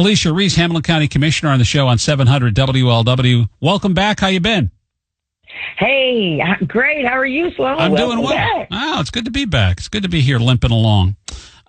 Alicia Reece, Hamilton County Commissioner, on the show on 700 WLW. Welcome back. How you been? Hey, great. How are you, Sloan? I'm doing well. Back. Oh, it's good to be back. It's good to be here limping along.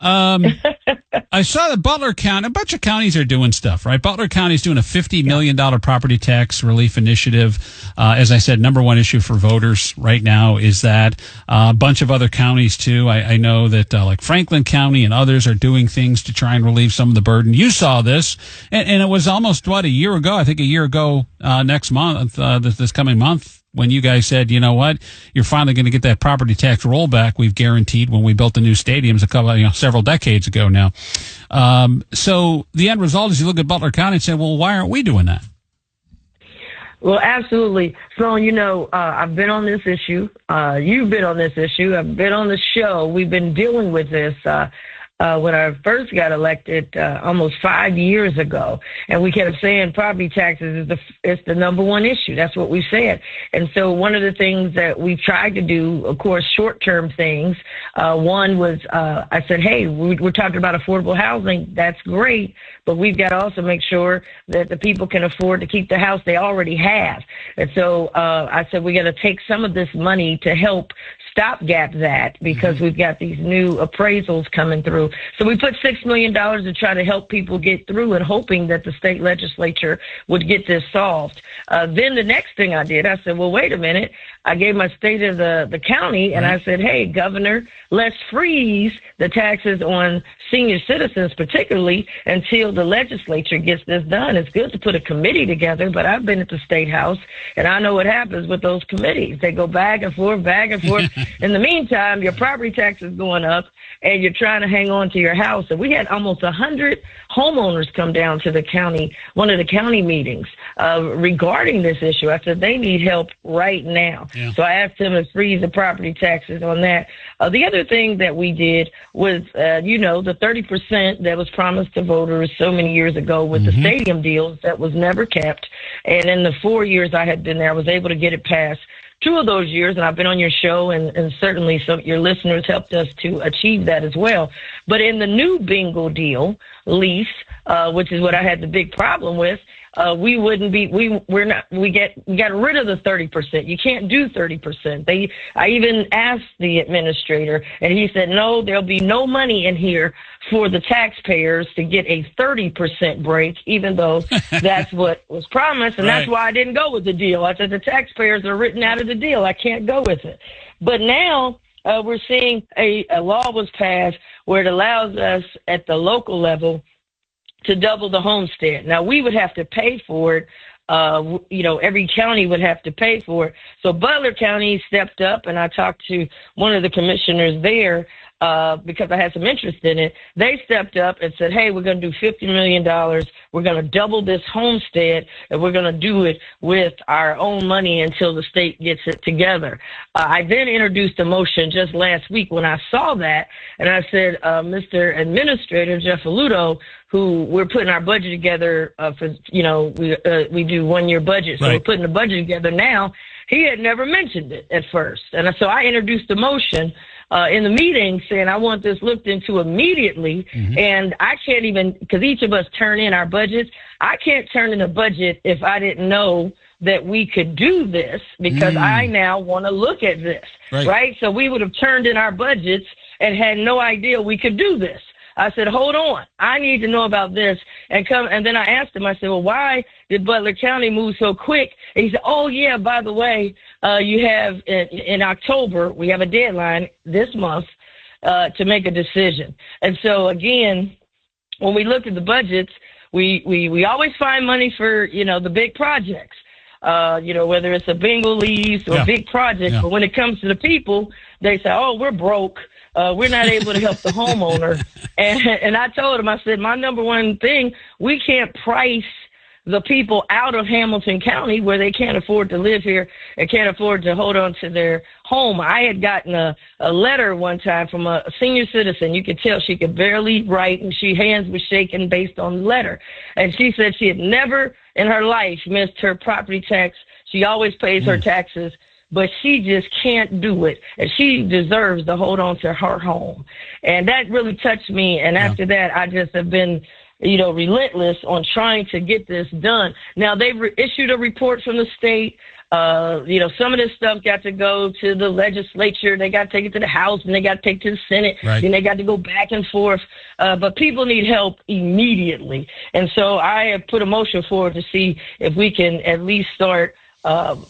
I saw that Butler County, a bunch of counties are doing stuff, right? Butler County is doing a $50 million property tax relief initiative. As I said, number one issue for voters right now is that. A bunch of other counties, too. I know that like Franklin County and others are doing things to try and relieve some of the burden. You saw this, and it was almost, a year ago? I think a year ago next month, this coming month, when you guys said, you know what, you're finally going to get that property tax rollback we've guaranteed when we built the new stadiums several decades ago now. So the end result is you look at Butler County and say, well, why aren't we doing that? Well, absolutely. So, I've been on this issue. You've been on this issue. I've been on the show. We've been dealing with this when I first got elected almost 5 years ago. And we kept saying property taxes is the number one issue. That's what we said. And so one of the things that we tried to do, of course, short-term things, one was I said, hey, we're talking about affordable housing. That's great. But we've got to also make sure that the people can afford to keep the house they already have. And so I said, we got to take some of this money to help stopgap that, because we've got these new appraisals coming through. So we put $6 million to try to help people get through, and hoping that the state legislature would get this solved. Then the next thing I did, I said, well, wait a minute. I gave my state of the county, and I said, hey, Governor, let's freeze the taxes on senior citizens, particularly until the legislature gets this done. It's good to put a committee together, but I've been at the State House, and I know what happens with those committees. They go back and forth, back and forth. In the meantime, your property tax is going up, and you're trying to hang on to your house. And we had almost 100 homeowners come down to the county, one of the county meetings, regarding this issue. I said, they need help right now. Yeah. So I asked them to freeze the property taxes on that. The other thing that we did was, the 30% that was promised to voters so many years ago with the stadium deals that was never kept. And in the 4 years I had been there, I was able to get it passed. 2 of those years, and I've been on your show, and certainly some your listeners helped us to achieve that as well. But in the new bingo deal lease, which is what I had the big problem with, we got rid of the 30%. You can't do 30%. I even asked the administrator, and he said, no, there'll be no money in here for the taxpayers to get a 30% break, even though that's what was promised. And that's why I didn't go with the deal. I said, the taxpayers are written out of the deal. I can't go with it. But now we're seeing a law was passed where it allows us at the local level to double the homestead. Now, we would have to pay for it. Every county would have to pay for it. So Butler County stepped up, and I talked to one of the commissioners there because I had some interest in it. They stepped up and said, hey, we're going to do $50 million. We're going to double this homestead, and we're going to do it with our own money until the state gets it together. I then introduced a motion just last week when I saw that, and I said, Mr. Administrator Jeff Aludo, who we're putting our budget together we do 1 year budget. So we're putting the budget together now. He had never mentioned it at first. And so I introduced a motion in the meeting saying I want this looked into immediately. And I can't even, because each of us turn in our budgets, I can't turn in a budget if I didn't know that we could do this, because I now want to look at this, right? So we would have turned in our budgets and had no idea we could do this. I said, hold on, I need to know about this. And then I asked him, I said, well, why did Butler County move so quick? And he said, oh, yeah, by the way, you have in October, we have a deadline this month to make a decision. And so, again, when we look at the budgets, we always find money for, the big projects, whether it's a bingo lease or a big project. But when it comes to the people, they say, oh, we're broke. We're not able to help the homeowner. And I told him, I said, my number one thing, we can't price the people out of Hamilton County where they can't afford to live here and can't afford to hold on to their home. I had gotten a letter one time from a senior citizen. You could tell she could barely write, and she hands was shaking based on the letter. And she said she had never in her life missed her property tax. She always pays her taxes, but she just can't do it. And she deserves to hold on to her home. And that really touched me. And after that, I just have been relentless on trying to get this done. Now, they've issued a report from the state. Some of this stuff got to go to the legislature. They got to take it to the House, and they got to take it to the Senate. Right. Then they got to go back and forth. But people need help immediately. And so I have put a motion forward to see if we can at least start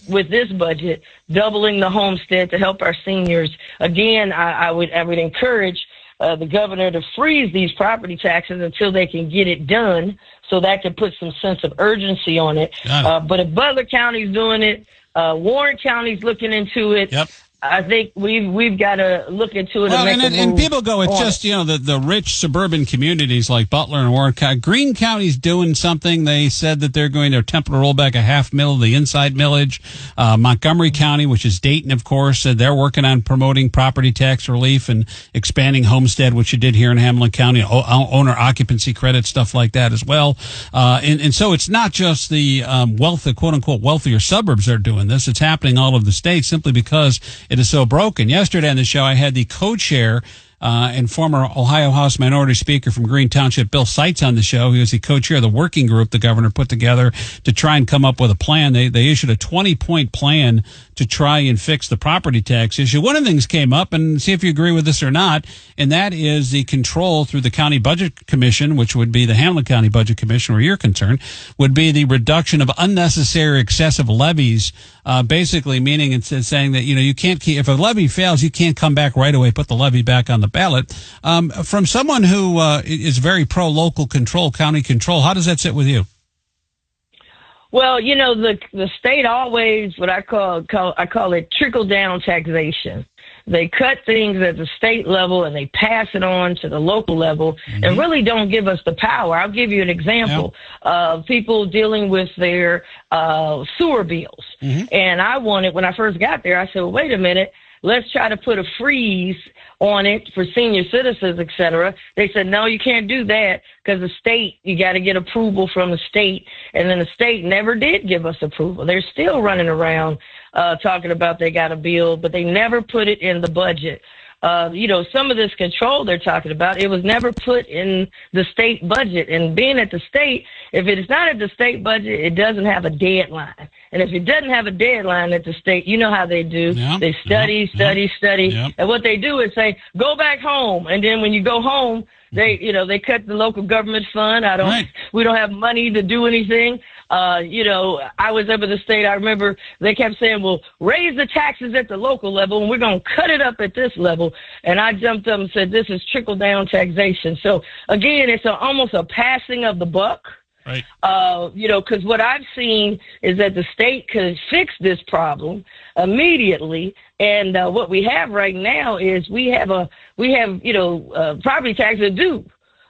with this budget, doubling the homestead to help our seniors. Again, I would encourage the governor to freeze these property taxes until they can get it done, so that can put some sense of urgency on it. But if Butler County's doing it, Warren County's looking into it. Yep. I think we've got to look into it. Well, and people go, it's just, the rich suburban communities like Butler and Warren County. Greene County's doing something. They said that they're going to attempt to roll back a $500,000 of the inside millage. Montgomery County, which is Dayton, of course, said they're working on promoting property tax relief and expanding homestead, which you did here in Hamilton County, owner occupancy credit, stuff like that as well. And so it's not just the quote unquote wealthier suburbs that are doing this. It's happening all over the state simply because it is so broken. Yesterday on the show, I had the co-chair and former Ohio House Minority Speaker from Greene Township, Bill Seitz, on the show. He was the co-chair of the working group the governor put together to try and come up with a plan. They issued a 20-point plan to try and fix the property tax issue. One of the things came up, and see if you agree with this or not, and that is the control through the County Budget Commission, which would be the Hamilton County Budget Commission where you're concerned, would be the reduction of unnecessary excessive levies, basically meaning it's saying that, you can't keep, if a levy fails, you can't come back right away, put the levy back on the ballot. From someone who is very pro-local control, county control, how does that sit with you? Well, the state always, what I call it trickle-down taxation. They cut things at the state level and they pass it on to the local level and really don't give us the power. I'll give you an example of people dealing with their sewer bills. And when I first got there, I said, well, wait a minute, let's try to put a freeze on it for senior citizens, et cetera. They said, no, you can't do that because the state, you got to get approval from the state. And then the state never did give us approval. They're still running around talking about they got a bill, but they never put it in the budget. Some of this control they're talking about, it was never put in the state budget. And being at the state, if it is not at the state budget, it doesn't have a deadline. And if it doesn't have a deadline at the state, you know how they do. Yeah, they study. Yeah. And what they do is say, go back home. And then when you go home, they cut the local government fund. We don't have money to do anything. I was up at the state. I remember they kept saying, well, raise the taxes at the local level and we're going to cut it up at this level. And I jumped up and said, this is trickle down taxation. So again, it's almost a passing of the buck. Right. Because what I've seen is that the state could fix this problem immediately. And what we have right now is we have property taxes due.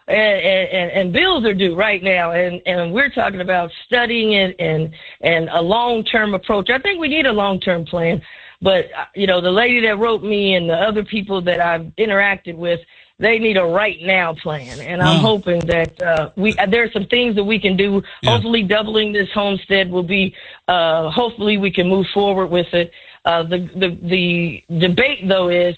And bills are due right now, and we're talking about studying it and a long-term approach. I think we need a long-term plan, but the lady that wrote me and the other people that I've interacted with, they need a right now plan, and I'm hoping that there are some things that we can do. Yeah. Hopefully, doubling this homestead will be. Hopefully, we can move forward with it. The debate though is,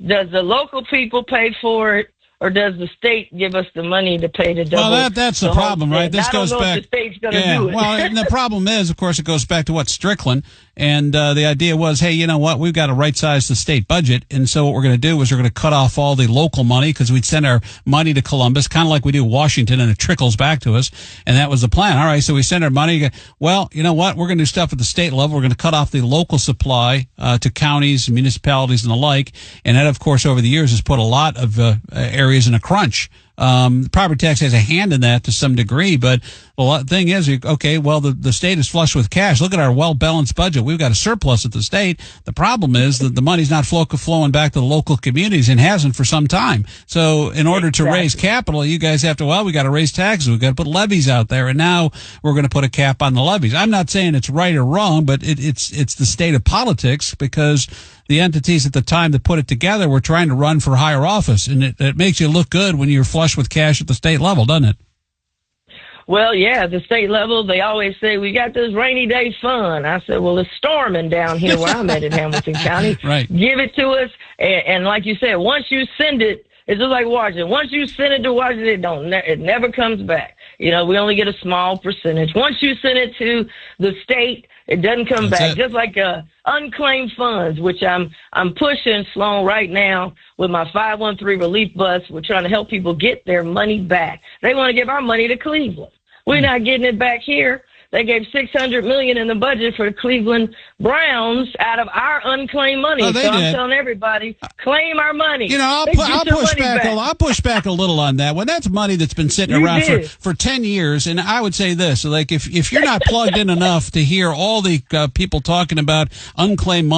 does the local people pay for it? Or does the state give us the money to pay to double? Well, that's the problem, right? This goes back. If the state's going to do it. Well, and the problem is, of course, it goes back to Strickland. And the idea was, hey, you know what? We've got to right-size the state budget. And so what we're going to do is we're going to cut off all the local money because we'd send our money to Columbus, kind of like we do Washington, and it trickles back to us. And that was the plan. All right, so we send our money. Well, you know what? We're going to do stuff at the state level. We're going to cut off the local supply to counties, municipalities, and the like. And that, of course, over the years has put a lot of areas in a crunch. The property tax has a hand in that to some degree, but the thing is, okay, well, the state is flush with cash. Look at our well-balanced budget. We've got a surplus at the state. The problem is that the money's not flowing back to the local communities and hasn't for some time. So in order to raise capital, you guys have to, we got to raise taxes. We've got to put levies out there, and now we're going to put a cap on the levies. I'm not saying it's right or wrong, but it's the state of politics because the entities at the time that put it together were trying to run for higher office, and it makes you look good when you're flush with cash at the state level, doesn't it? Well, yeah, at the state level, they always say, we got this rainy day fund. I said, well, it's storming down here where I'm at in Hamilton County. Right. Give it to us. And like you said, once you send it, It's just like Washington. Once you send it to Washington, it never comes back. We only get a small percentage. Once you send it to the state, it doesn't come back. Just like unclaimed funds, which I'm pushing, Sloan, right now with my 513 relief bus. We're trying to help people get their money back. They want to give our money to Cleveland. We're not getting it back here. They gave $600 million in the budget for the Cleveland Browns out of our unclaimed money. I'm telling everybody, claim our money. I'll push back a little on that one. That's money that's been sitting around for 10 years. And I would say this, like, if you're not plugged in enough to hear all the people talking about unclaimed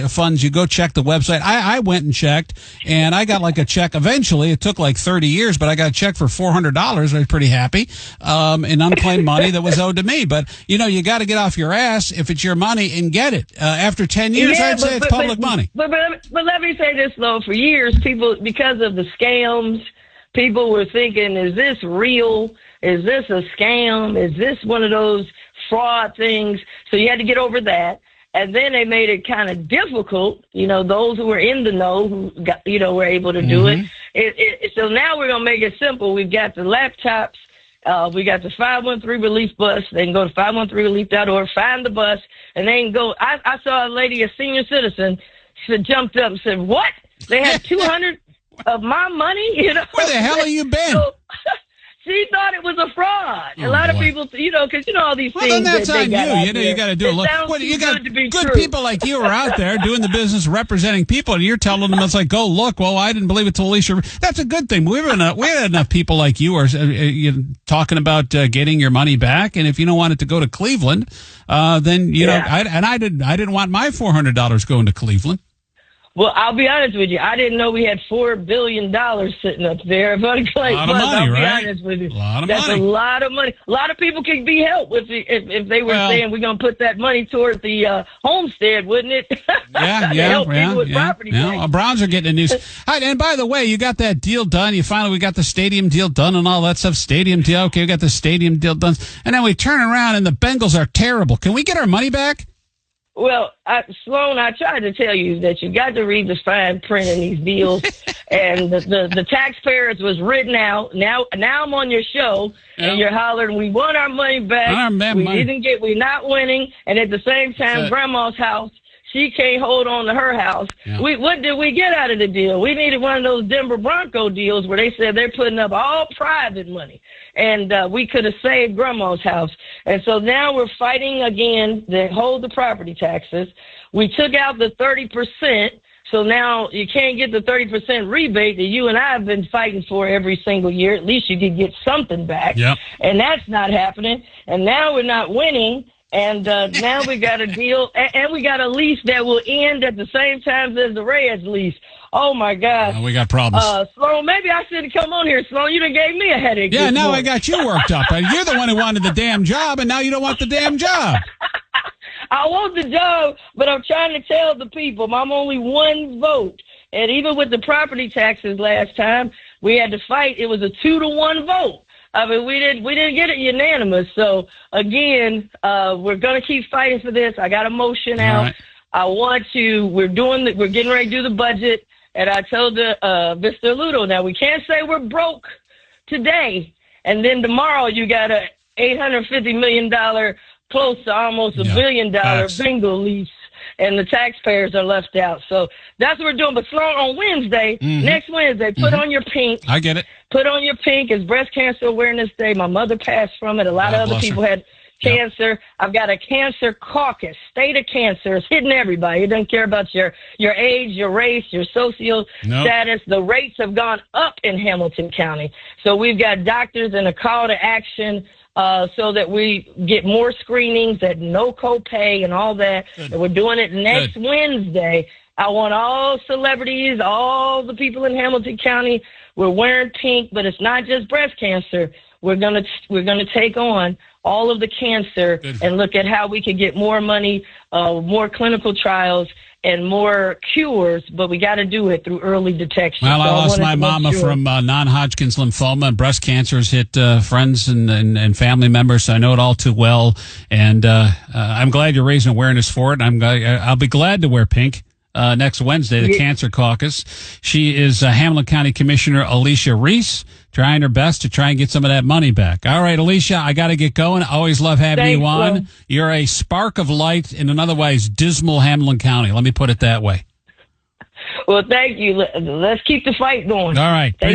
funds, you go check the website. I went and checked, and I got like a check. Eventually, it took like 30 years, but I got a check for $400. I was pretty happy, in unclaimed money that was owed to me. But, you got to get off your ass if it's your money and get it. After 10 years, I'd say it's public money. But let me say this, though. For years, people, because of the scams, people were thinking, is this real? Is this a scam? Is this one of those fraud things? So you had to get over that. And then they made it kind of difficult. Those who were in the know, who got, were able to do it. So now we're going to make it simple. We've got the laptops. We got the 513 relief bus. They can go to 513relief.org, find the bus, and they can go. I saw a lady, a senior citizen, she jumped up and said, "What? They had 200 of my money?" Where the hell have you been? So, she thought it was a fraud. A lot of people, because all these things. Then that's that on you. You got to do a lot. You got good people like you are out there doing the business, representing people, and you're telling them it's like, go look. Well, I didn't believe it till Alicia. That's a good thing. We had enough people like you are talking about getting your money back, and if you don't want it to go to Cleveland, then I didn't want my $400 going to Cleveland. Well, I'll be honest with you. I didn't know we had $4 billion sitting up there. If unclaimed funds, I'll be honest with you. That's a lot of money. A lot of people could be helped if they were saying we're going to put that money toward the homestead, wouldn't it? Help people with property tax. Browns are getting a news. And by the way, you got that deal done. We got the stadium deal done and all that stuff. Stadium deal. Okay, we got the stadium deal done. And then we turn around and the Bengals are terrible. Can we get our money back? Well, Sloan, I tried to tell you that you got to read the fine print in these deals, and the taxpayers was written out. Now I'm on your show, and you're hollering, "We want our money back. We're not winning." And at the same time, Grandma's house, she can't hold on to her house. Yeah. What did we get out of the deal? We needed one of those Denver Bronco deals where they said they're putting up all private money, and we could have saved Grandma's house. And so now we're fighting again to hold the property taxes. We took out the 30%, so now you can't get the 30% rebate that you and I have been fighting for every single year. At least you could get something back. Yep. And that's not happening. And now we're not winning. And now we got a deal, and we got a lease that will end at the same time as the Reds lease. Oh, my God. We got problems. Sloan, maybe I should have come on here, Sloan. You done gave me a headache. Yeah, now I got you worked up. You're the one who wanted the damn job, and now you don't want the damn job. I want the job, but I'm trying to tell the people I'm only one vote. And even with the property taxes last time, we had to fight. It was a 2-to-1 vote. I mean, we didn't get it unanimous. So again, we're gonna keep fighting for this. I got a motion out. Right. We're getting ready to do the budget, and I told Mr. Ludo, now we can't say we're broke today, and then tomorrow you got a $850 million, close to almost $1 billion bingo lease. And the taxpayers are left out. So that's what we're doing. But Sloan, on Wednesday, next Wednesday, put on your pink. I get it. Put on your pink. It's Breast Cancer Awareness Day. My mother passed from it. A lot of other people had cancer. Yep. I've got a cancer caucus. State of cancer is hitting everybody. It doesn't care about your age, your race, your social status. The rates have gone up in Hamilton County. So we've got doctors and a call to action so that we get more screenings at no copay and all that. Good. And we're doing it next Wednesday. I want all celebrities, all the people in Hamilton County. We're wearing pink, but it's not just breast cancer. We're gonna take on all of the cancer and look at how we can get more money, more clinical trials, and more cures, but we got to do it through early detection. Well, I lost my mama from non-Hodgkin's lymphoma, and breast cancer has hit friends and family members, so I know it all too well. And I'm glad you're raising awareness for it. I'll be glad to wear pink. next Wednesday, the Cancer Caucus. She is Hamilton County Commissioner Alicia Reece, trying her best to try and get some of that money back. All right, Alicia, I got to get going. I always love having you on. Well, you're a spark of light in an otherwise dismal Hamilton County. Let me put it that way. well, thank you. Let's keep the fight going. All right.